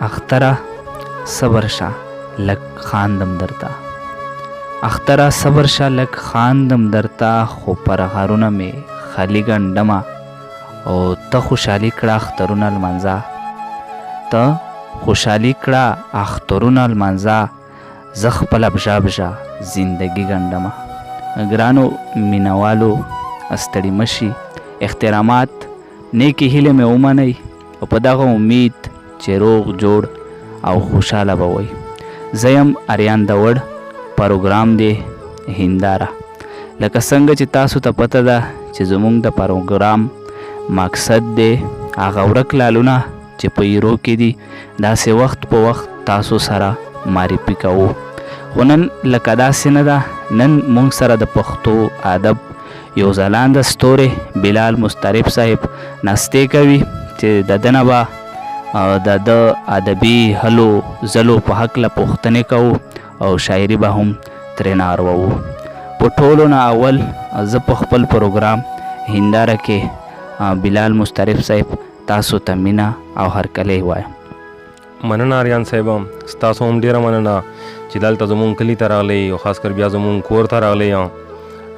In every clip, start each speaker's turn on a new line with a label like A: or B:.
A: اختره صبر شه لږ خاندم درته، اختره صبر شه لږ خاندم درته، خو پر غارونه مې خالي ګنډمه او ته خوشحالي کړه اخترونه لمانځه، ته خوشحالي کړه اخترونه لمانځه، زه خپله بژه بژه زندګي ګنډمه. ګرانو مینوالو ستړي مشي، احترامات نیکې هیلې مې ومنئ او په دغه امید چې روغ جوړ او خوشحاله به وئ. زه یم اریان دوړ، پروګرام دی هنداره. لکه څنګه چې تاسو ته پته ده چې زموږ د پروګرام مقصد دی هغه ورک لالونه چې په ایرو کې دي داسې وخت په وخت تاسو سره معرفي کوو. خو نن لکه داسې نه ده، نن موږ سره د پښتو ادب یو ځلانده ستوری بلال مسترب صاحب ناستې کوي چې د ده نه به د ده ادبي هلو ځلو په هکله پوښتنې کوو او شاعري به هم ترې ناروو. په ټولو نه اول زه په خپل پروګرام هنداره کې بلال مسترب صاحب تاسو ته مینه او هرکلی وایم.
B: مننه اریان صاحب، ستاسو هم ډېره مننه چې دلته زمونږ کلي ته راغلی او خاص کر بیا زمونږ کور ته راغلی.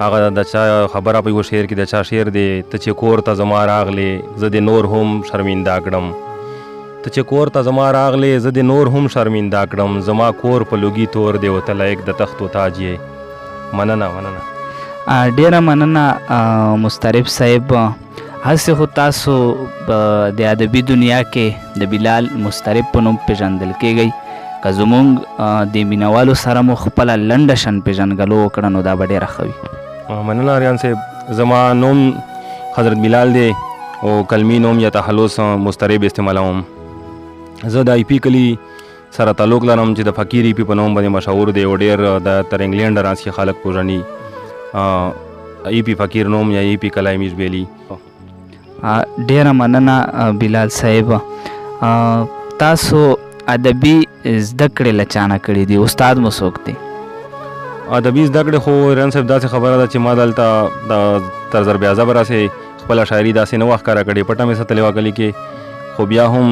B: هغه د چا خبره په یو شعر کې د چا شعر دی، ته چې کور ته زما راغلی زه د نور هم شرمنده کړم، ته چې کور ته زما راغلی زه د نور هم شرمنده کړم، زما کور په لوګي تور دی او ته لایق د تخت و تاج یې. مننه مننه،
A: ډیره مننه مسترب صاحب. هسې خو تاسو د ادبي دنیا کې د بلال مسترب په نوم پیژندل کیږئ، که زموږ د مینوالو سره مو خپله لنډه شن پیژنګلو وکړه نو دا به ډیره ښه وي.
B: مننه اریان صاحب، زما نوم حضرت بلال دی او کلمی نوم یا تخلص مسترب استعمالوم. زه د آی پی کلي سره تعلق لرم چې د فقیر ای پی په نوم باندې مشهور دی او ډېر د تر انګلینډ رانسکي خلک پوژني. ای پی فقیر نوم یا ای پی کلای میز بیلی.
A: ډیره مننه بلال صاحب. تاسو ادبي زده کړې له چا نه کړې دي؟ استاد مو څوک دی؟
B: ادبي زده کړې خو اریان صاحب داسې خبره ده چې ما دلته د طرز بیازه به راسې خپله شاعري داسې نه وه ښکاره کړې، پټه مې ساتلې وه کلي کې. خو بیا هم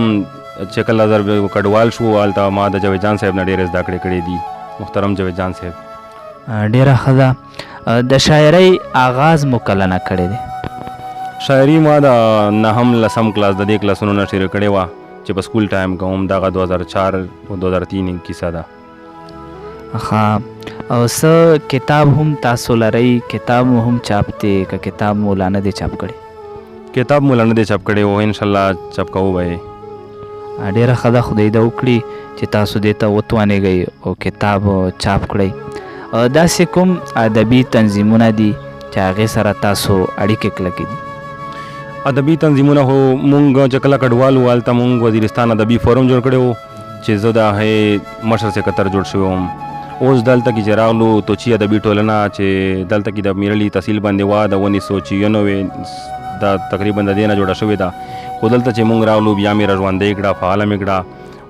B: چې کله زر کډوال شو هلته ما د جاوید جان صاحب نه ډېرې زده کړې کړې دي، محترم جاوید جان صاحب.
A: ډیره ښه ده. د شاعرۍ آغاز مو کله نه کړی دی؟
B: شاعري ما د نهم لسم کلاس د دې کلاسونو نه شروع کړې وه چې په سکول ټایم کې هم دغه 2004 او 2003 کیسه ده.
A: ښه، او څه کتاب هم تاسو لرئ؟ کتاب مو هم چاپ دی که کتاب مو لا نه دی چاپ کړی؟
B: کتاب مو لا نه دی چاپ کړی او انشاءالله چاپ کوو به یې.
A: ډیره ښه ده، خدای ده وکړي چې تاسو دې ته وتوانېږئ او کتاب چاپ کړئ. داسې کوم ادبي تنظیمونه دي چې هغې سره تاسو اړیکې کلکې دي؟
B: ادبي تنظیمونه خو مونږ چې کله کډوال وو هلته مونږ وزیرستان ادبي فورم جوړ کړی و چې زه د هغې مشر سکرتر جوړ شوی وم. اوس دلته کې چې راغلو توچي ادبي ټولنه چې دلته کې د میرلي تحصیل باندې وه د 1996 دا تقریبا د دې نه جوړه شوې ده، خو دلته چې مونږ راغلو بیا مې راژوندی کړه، فعاله مې کړه.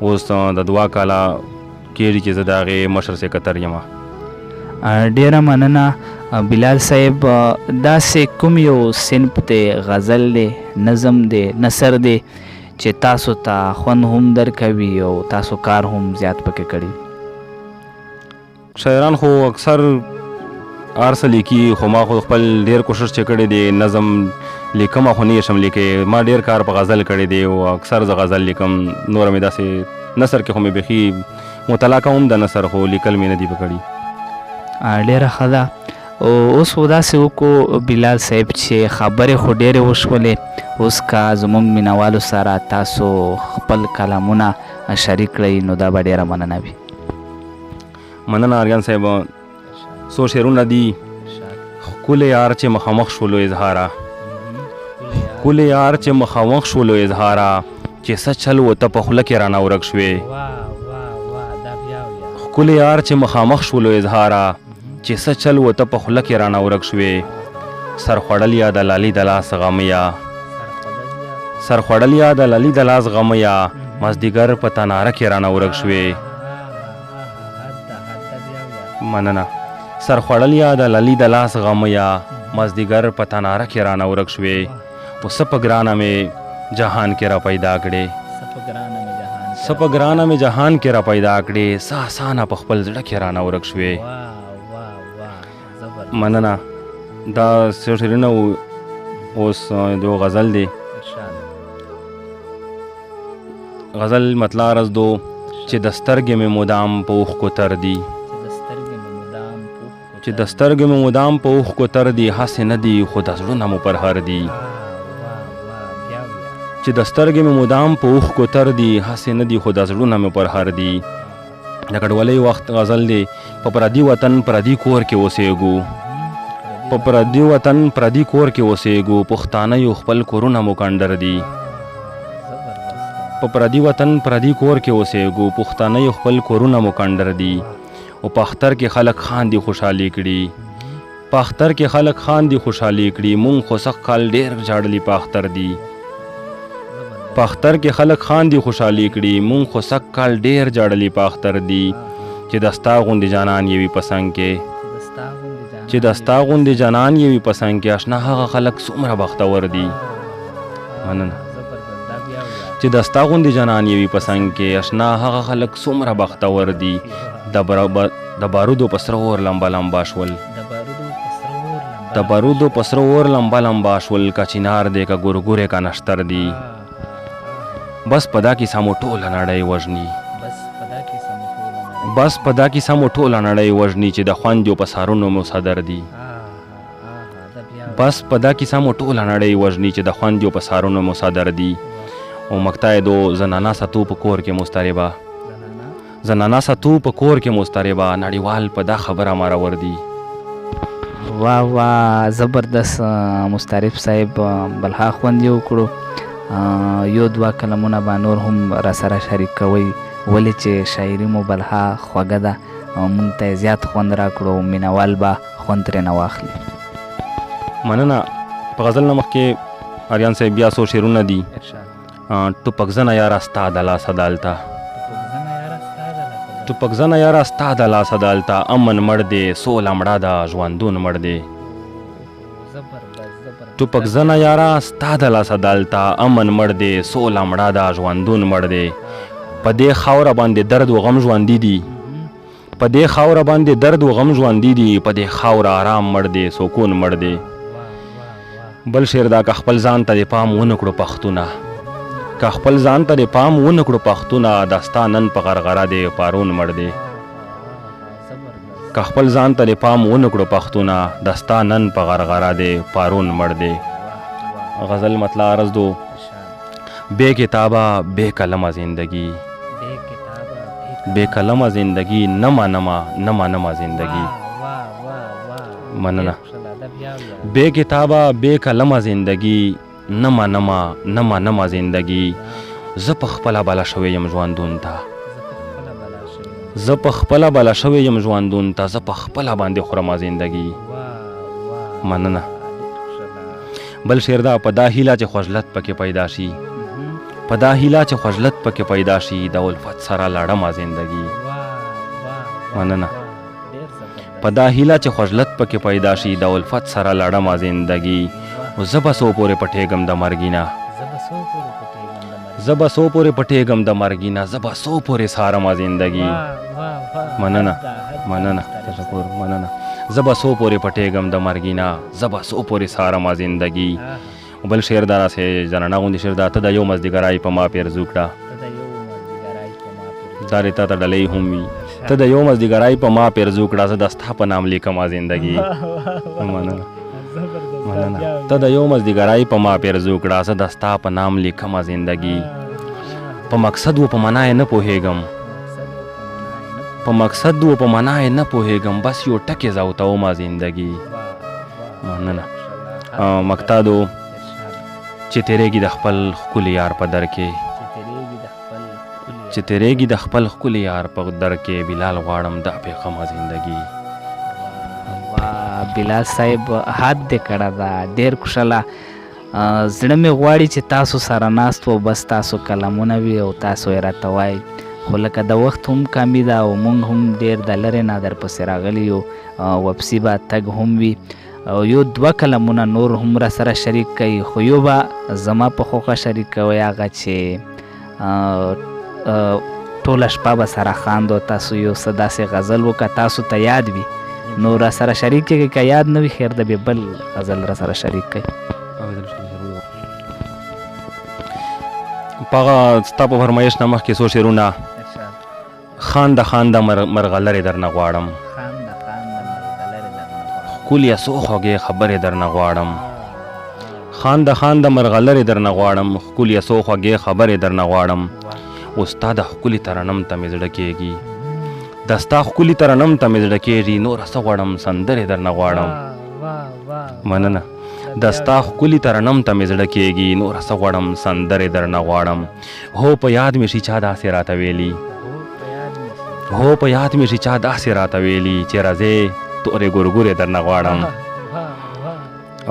B: اوس د 2 کاله کېږي چې زه د هغې مشر سکرتر یم.
A: ډیره مننه بلال صاحب. داسې کوم یو صنف دی، غزل دی، نظم دی، نثر دی چې تاسو ته خوند هم درکوي او تاسو کار هم زیات پکې کړي؟
B: شاعران خو اکثر هر څه لیکي، خو ما خو خپل ډېر کوشش چې کړی دی نظم لیکم، خو نه شم لیکلی. ما ډېر کار په غزل کړی دی او اکثر زه غزل لیکم. نوره مې داسې نثر کې خو مې بیخي مطالعه کوم د نثر، خو لیکل مې نه دي کړي.
A: ډیره ښه ده. او اوس خو داسې وکړو بلال صاحب چې خبرې خو ډېرې وشولې، اوس که زموږ مینوالو سره تاسو خپل کلامونه شریک کړئ نو دا به ډېره مننه وي.
B: مننه اریان صاحب. څو شعرونه دي. ښکلی یار چې مخامخ شولو اظهاره، ښکلی یار چې مخامخ شولو اظهاره، چې څه چل و ته په خوله کې رانه ورک شوې. ښکلی یار چې مخامخ شولو اظهاره، چې څه چل و ته په خوله کې رانه ورک شوې. سر خوړل یا د لالي د لاس غمیا، سر خوړل یا د لالي د لاس غمیا، مازدیګر په تناره کې رانه ورک شوې. مننه. سر خوړل یا د لالي د لاس غمیا، مازدیګر په تناره کې رانه ورک شوې. و څه په ګرانه مې جهان کې را پیدا کړې، څه په ګرانه مې جهان کې را پیدا کړې څه اسانه په خپل زړه کې رانه ورک شوې. مننه. دا شعرونه اوس دو غزل دی. غزل مطلع عرض دو چې د سترګې مې مدام په اوښکو تر دي، چې د سترګې مې مدام په اوښکو تر دي، هسې نه دي خو د زړونه مو پر هر دي. چې د سترګې مې مدام په اوښکو تر دي، هسې نه دي خو د زړونه مې پر هر دي. د کډوالۍ وخت غزل دی. په پردي وطن پردي کور کې اوسېږو، په پردي وطن پردي کور کې اوسېږو، پښتانه یو خپل کورونه مو کنډر دي. په پردي وطن پردي کور کې اوسېږو، پښتانه یو خپل کورونه مو کنډر دي. او په اختر کې خلک خاندي خوشحالي کړي، په اختر کې خلک خاندي خوشحالي کړي، مونږ خو سږ کال ډېر ژاړلي په اختر دي. په اختر کې خلک خاندي خوشحالي کړي، مونږ خو سږ کال ډېر ژاړلي په اختر دي. چې دستا غوندې جانان یې وي پسنګ کې، چې دستا غوندې جانان یې وي پسنګ کې، اشنا هغه خلک څومره بختور دي. مننه. چې دستا غوندې جانان یې وي پسنګ کې، اشنا هغه خلک څومره بختور دي. د بارودو په سره اور لمبا لمبا شول، د بارودو په سره اور لمبا لمبا شول، که چینار دی که ګورګورې که نشتر دي. بس په دا کیسه مو ټوله نړۍ وژني، بس په دا کیسه مو ټوله نړۍ وژني، چې د خویندو په سارونو مو صدر دي. بس په دا کیسه مو ټوله نړۍ وژني، چې د خویندو په سارونو مو صدر دي. او مقطع دو زنانا ستو په کور کې مستربه، زنانا ستو په کور کې مستربه، نړیوال په دا خبره مارور دي.
A: واه واه زبردست مستعرف صاحب بلها خوند یې وکړو. یو دوه کلمونه به نور هم را سره شریک کوئ، ولې چې شاعري مو بلها خوږه ده، مونږ ته یې زیات خوند راکړو، مینوال به خوند ترېنه واخلي.
B: مننه. په غزل نه مخکې آریان صاحب بیا څو شعرونه دي. ټوپک زنه یاره ستا د لاسه دالته، ټوپک زنه یاره ستا د لاسه دالته، امن مړ دی سوله مړه ده ژوندون مړ دی. ټوپک زنه یاره ستا د لاسه دالته، امن مړ دی سوله مړه ده ژوندون مړ دی. په دې خاوره باندې درد و غم ژوندي دي، په دې خاوره باندې درد و غم ژوندي دي، په دې خاوره آرام مړ دی سکون مړ دی. بل شعر دا که خپل ځان ته د پام ونه کړو پښتونه، که خپل ځان ته د پام ونه کړو پښتونه، دستا نن په غرغره دی پارون مړ دی. که خپل ځان ته د پام ونه کړو پښتونه، دستا نن په غرغره دی پارون مړ دی. غزل مطلع عرض دو. بے کتابہ بے قلمہ زندگی، بے قلمہ زندگی، نما نما نما نما زندگی. مننه. بے کتابہ بے قلمہ زندگی، نما نما نما نما زندگی. زه په خپله بلا شوی یم ژوندون ته، زه په خپله بلا شوی یم ژوندون ته، زه په خپله باندې خورمه زندگی. مننه. بل شعر دا. په دا هیله چې خوژلت پکې پیدا شي، په دا هیله چې خوژلت پکې پیدا شي، د الفت سره لړمه زندگی. مننه. په دا هیله چې خوژلت پکې پیدا شي، د الفت سره لړمه زندگی. زه به څو پورې پټېږم د مرګینه، زه به څو پورې پټېږم د مرګینه، زه به څو پورې سارمه زندگی. مننه. مننه. تشکر. مننه. زه به څو پورې پټېږم د مرګینه، زه به څو پورې سارمه زندگی. بل شعر دا راسې زنانه غوندې شعر دا. ته د یو مزدګرای په ما پیرزو کړه، دا رې تا ته ډلۍ هم وي، ته د یو مزدګرای په ما پیرزو کړه، زه د ستا په نام لیکمه زندگی. مننه. مننه. ته د یو مزدګرای په ما پیرزو کړه، زه د ستا په نام لیکمه زندگی. په مقصد و په معنا یې نه پوهېږم، په مقصد و په معنا یې نه پوهېږم، بس یو ټکې زوتومه زندگی. مننه. مقطع دو. چې تیرېږي د خپل ښکلي یار په در کې، چې تیرېږي د خپل ښکلي یار په در کې، بلال غواړم دا پیغامه زندگی.
A: بلال صاحب حد دې کړه ده، ډېر خوشحاله. زړه مې غواړي چې تاسو سره ناست و، بس تاسو کلمونه وي او تاسو یې راته وایي، خو لکه د وخت هم کمی ده او موږ هم ډېر د لرې نه درپسې راغلي یو، واپسي به تګ هم وي، او یو دوه کلمونه نور هم را سره شریک کوي، خو یو به زما په خوښه شریک کوئ، هغه چې ټوله شپه به سره خاندو. تاسو یو څه داسې غزل وکړه تاسو ته یاد وي نو را سره شریک کړئ، که یاد نه وي خیر د بیا بل غزل را سره شریک کړئ.
B: په هغه ستا په فرمایش نه مخکې څو شعرونه خانده خانده مرغلرې درنه غواړم، ښکلیه څو خوږې خبرې درنه غواړم، خانده خانده مرغلرې درنه غواړم، ښکلیه څو خوږې خبرې درنه غواړم. او ستا د ښکلي ترنم ته مې زړه کېږي، د ستا ښکلي ترنم ته مې زړه کېږي، نوره څه غواړم سندرې درنه غواړم. مننه. د ستا ښکلي ترنم ته مې زړه کېږي، نوره څه غواړم سندرې درنه غواړم. هو په یاد مې شي چا داسې راته ویلي، هو په یاد مې شي چا داسې راته ویلي چې راځې تورې ګورګورې درنه غواړم.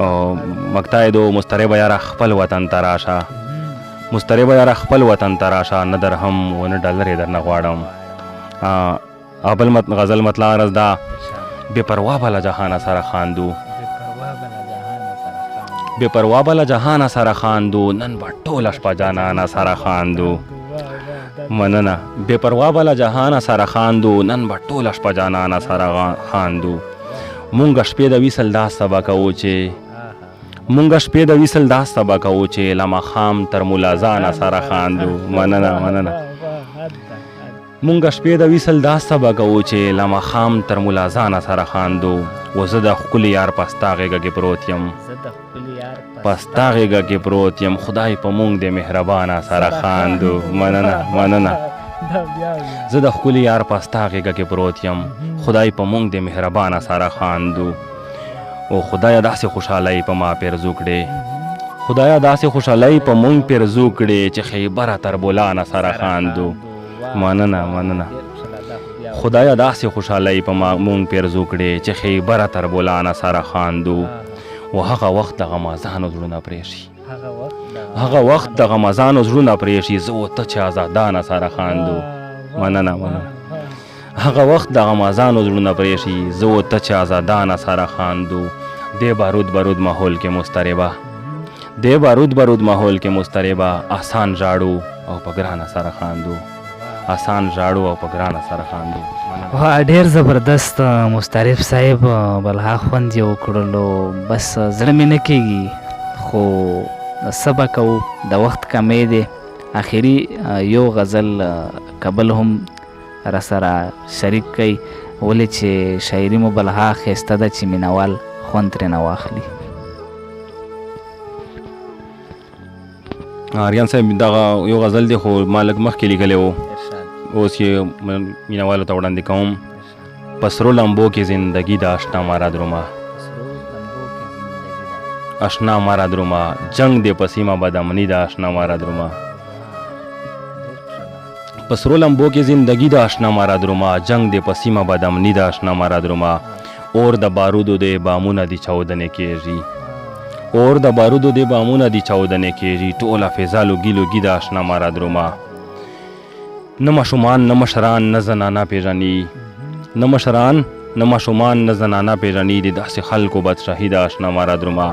B: او مقطع دو مستربه یاره خپل وطن ته راشه، مستربه یاره خپل وطن ته راشه، نه درهم و نه ډالرې درنه غواړم. بل غزل مطلع عرض ده بې پروا به له جهانه سره خاندو، بې پروا به له جهانه سره خاندو، نن به ټوله شپه جانانه سره خاندو. مننه. بې پروا به له جهانه سره خاندو، نن به ټوله شپه جانانه سره خاندو. مونږ شپې د وصل دا سبا کوو چې مونږ شپې د وصل دا سبا کوو چې له ماښام تر ملازانه سره خاندو. مننه مننه. مونږ شپې د وصل دا سبا کوو چې له ماښام تر ملازانه سره خاندو. و زه د ښکلي یار په ستا غېږه کې پروت یم، په ستا غېږه کې پروت یم، خدای په مونږ د مهربانه سره خاندو. مننه مننه. زه د ښکلي یار په ستا غېږه کې پروت یم، خدای په مونږ د مهربانه سره خاندو. او خدایه داسې خوشحالۍ په ما پیرزو کړې، خدایه داسې خوشحالۍ په مونږ پیرزو کړې چې خیبره تر بولانه سره خاندو. مننه مننه. خدایه داسې خوشحالۍ په مونږ پیرزو کړې چې خیبره تر بولانه سره خاندو. و هغه وخت د غمازانو زړونه پرېښي، هغه وخت د غمازانو زړونه پرېښي، زه و ته چې آزادانه سره خاندو. مننه مننه. هغه وخت د غمازانو زړونه پرېښي، زه و ته چې آزادانه سره خاندو. دې بارود بارود ماحول کې مضطربه، دې بارود بارود ماحول کې مضطربه، آسان ژاړو او په ګرانه سره خاندو، آسان ژاړو او په ګرانه سره خاندو.
A: ډېر زبردست مستعرف صاحب، بلها خوند یې وکړلو. بس زړه مې نه کېږي خو څه به کوو، د وخت کمی دی. آخري یو غزل کبل هم را سره شریک کوي، ولې چې شاعري مو بلها ښایسته ده چې مینوال خوند ترېنه واخلي.
B: آریان صاحب دغه یو غزل دی خو ما لږ مخکې لیکلی و، اوس یې مینوالو ته وړاندې کوم. په سرو لمبو کې زندګي د اشنا مارا درومه، اشنا مارا درومه، جنگ دې په سیمه بدامني د اشنا مارا درومه. په سرو لمبو کې زندګي د اشنا مارا درومه، جنگ دې په سیمه بدامني د اشنا مارا درومه. اور د بارودو دې بامونه دي چاودنې کېږي، اور د بارودو دې بامونه دي چاودنې کېږي، ټوله فضا لوګي لوګي د اشنا مارا درومه. نه ماشومان نه مشران نه زنانه پیژني، نه مشران نه ماشومان نه زنانه پیژني، د داسې خلکو بادشاهي د اشنا مارا درومه.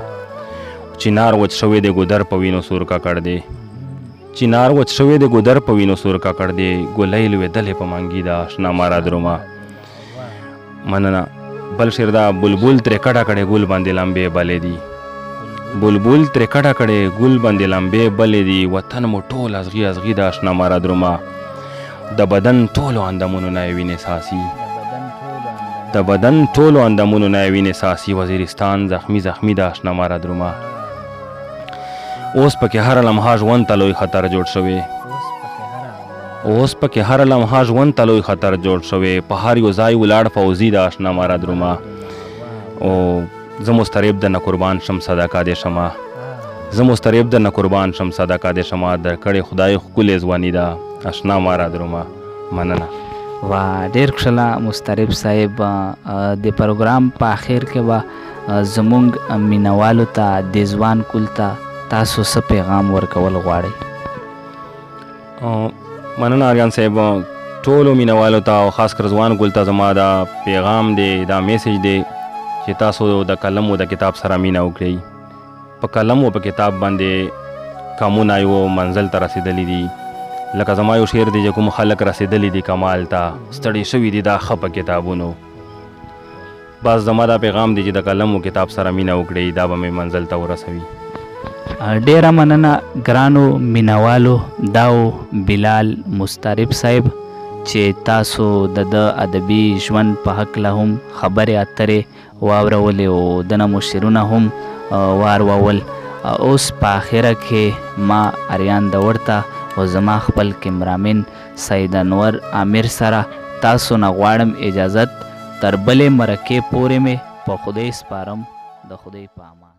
B: چینار وچ شوی د ګودر په وینو سور ککړ دی، چینار وچ شوی د ګودر په وینو سور ککړ دی، ګلۍ لوېدلې په منګي د اشنا مارا درومه. مننه. بل شعر دا بلبل ترې کډه کړې ګل باندې لمبې بلې دي، بلبل ترې کډه کړې ګل باندې لمبې بلې دي، وطن مو ټول ازغي ازغي د اشنا مارا درومه. د بدن ټولو اندامونو نه یې وینې ساسي، د بدن ټولو اندامونو نه یې وینې ساسي، وزیرستان زخمی زخمی د اشنا مارا درومه. اوس پکې هر لمحه ژوند ته لوی خطر جوړ شوی، اوس پکې هر لمحه ژوند ته لوی خطر جوړ شوی، په هر یو ځای ولاړ فوزي د اشنا مارا درومه. او زه مسترب د نه قربان شم صدقه دې شمه، زه مسترب د نه قربان شم صدقه دې شمه، درکړې خدای ښکلې ځواني ده اشنا مارا درومه. مننه.
A: وا ډېر ښکلا مستعرف صاحب. د پروګرام په آخر کې به زموږ مینوالو ته د ځوان کول ته تاسو څه پیغام ورکول غواړئ؟
B: مننه آریان صاحب، ټولو مینوالو ته او خاص کر ځوان کول ته زما دا پیغام دی، دا میسج دی چې تاسو د قلم او د کتاب سره مینه وکړئ. په قلم او په کتاب باندې کامونه یو منزل ته رسېدلی دي، لکه زما یو شعر دی چې کوم خلک رسېدلی دي کمال ته ستړي شوي دي دا ښه په کتابونو بس زما دا پیغام دی چې د قلم و کتاب سره مینه وکړئ دا به مې منزل ته ورسوي.
A: ډیره مننه ګرانو مینوالو. داو بلال مستعرب صاحب چې تاسو د ادبي ژوند په هکله هم خبرې اترې واورولې او د نه مو شعرونه هم واورول. اوس په اخره کې ما اریان دور ته او زما خپل کیمرامین سید انور عامر سره تاسو نه غواړم اجازت تر بلې مرکې پورې مې په خدای سپارم. د خدای په امان.